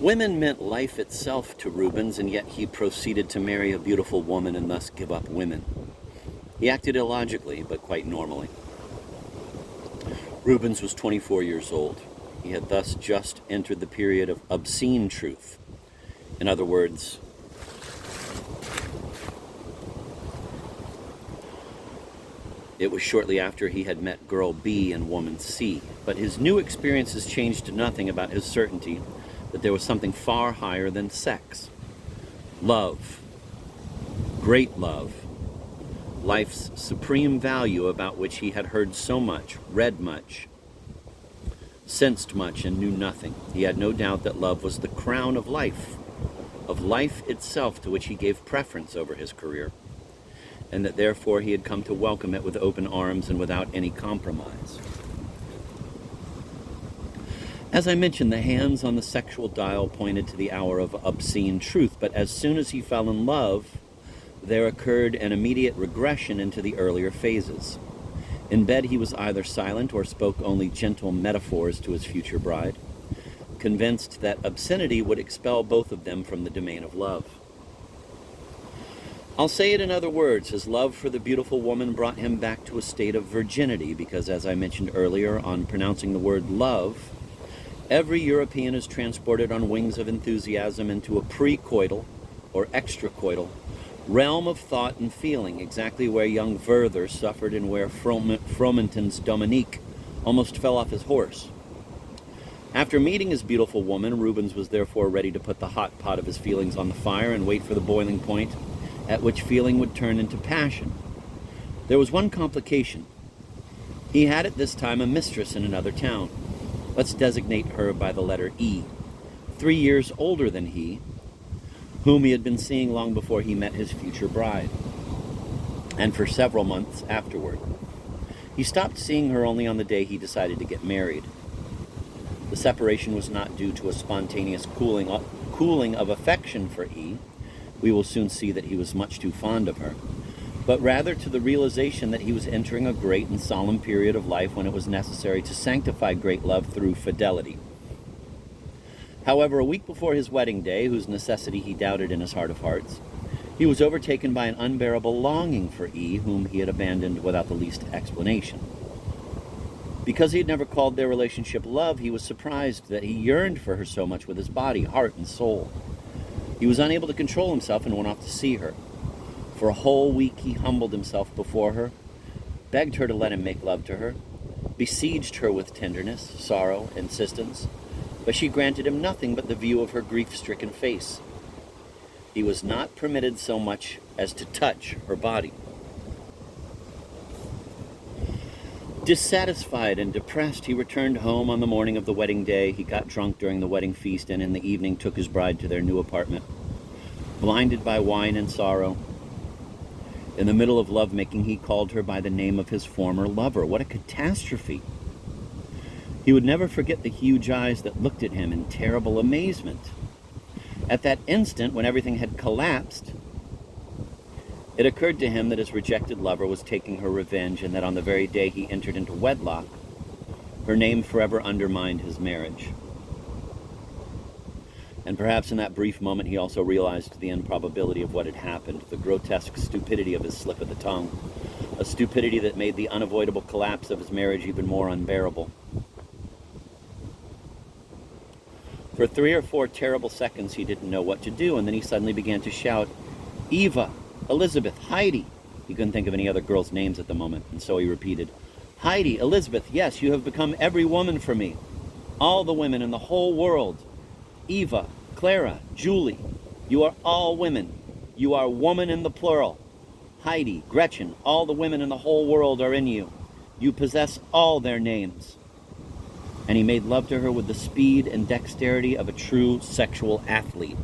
Women meant life itself to Rubens, and yet he proceeded to marry a beautiful woman and thus give up women. He acted illogically, but quite normally. Rubens was 24 years old. He had thus just entered the period of obscene truth. In other words, it was shortly after he had met girl B and woman C, but his new experiences changed nothing about his certainty that there was something far higher than sex. Love, great love, life's supreme value about which he had heard so much, read much, sensed much, and knew nothing. He had no doubt that love was the crown of life itself, to which he gave preference over his career, and that therefore he had come to welcome it with open arms and without any compromise. As I mentioned, the hands on the sexual dial pointed to the hour of obscene truth, but as soon as he fell in love, there occurred an immediate regression into the earlier phases. In bed, he was either silent or spoke only gentle metaphors to his future bride, convinced that obscenity would expel both of them from the domain of love. I'll say it in other words, his love for the beautiful woman brought him back to a state of virginity, because as I mentioned earlier, on pronouncing the word love, every European is transported on wings of enthusiasm into a pre-coital or extracoital realm of thought and feeling, exactly where young Werther suffered and where Fromentin's Dominique almost fell off his horse. After meeting his beautiful woman, Rubens was therefore ready to put the hot pot of his feelings on the fire and wait for the boiling point at which feeling would turn into passion. There was one complication. He had at this time a mistress in another town. Let's designate her by the letter E, 3 years older than he, whom he had been seeing long before he met his future bride, and for several months afterward. He stopped seeing her only on the day he decided to get married. The separation was not due to a spontaneous cooling of affection for E. We will soon see that he was much too fond of her, but rather to the realization that he was entering a great and solemn period of life when it was necessary to sanctify great love through fidelity. However, a week before his wedding day, whose necessity he doubted in his heart of hearts, he was overtaken by an unbearable longing for E, whom he had abandoned without the least explanation. Because he had never called their relationship love, he was surprised that he yearned for her so much with his body, heart, and soul. He was unable to control himself and went off to see her. For a whole week he humbled himself before her, begged her to let him make love to her, besieged her with tenderness, sorrow, insistence, but she granted him nothing but the view of her grief-stricken face. He was not permitted so much as to touch her body. Dissatisfied and depressed, he returned home on the morning of the wedding day. He got drunk during the wedding feast, and in the evening took his bride to their new apartment. Blinded by wine and sorrow, in the middle of lovemaking, he called her by the name of his former lover. What a catastrophe! He would never forget the huge eyes that looked at him in terrible amazement. At that instant, when everything had collapsed, it occurred to him that his rejected lover was taking her revenge, and that on the very day he entered into wedlock, her name forever undermined his marriage. And perhaps in that brief moment he also realized the improbability of what had happened, the grotesque stupidity of his slip of the tongue, a stupidity that made the unavoidable collapse of his marriage even more unbearable. For 3 or 4 terrible seconds he didn't know what to do, and then he suddenly began to shout, "Eva, Elizabeth, Heidi." He couldn't think of any other girls' names at the moment, and so he repeated, "Heidi, Elizabeth, yes, you have become every woman for me. All the women in the whole world. Eva, Clara, Julie, you are all women. You are woman in the plural. Heidi, Gretchen, all the women in the whole world are in you. You possess all their names." And he made love to her with the speed and dexterity of a true sexual athlete.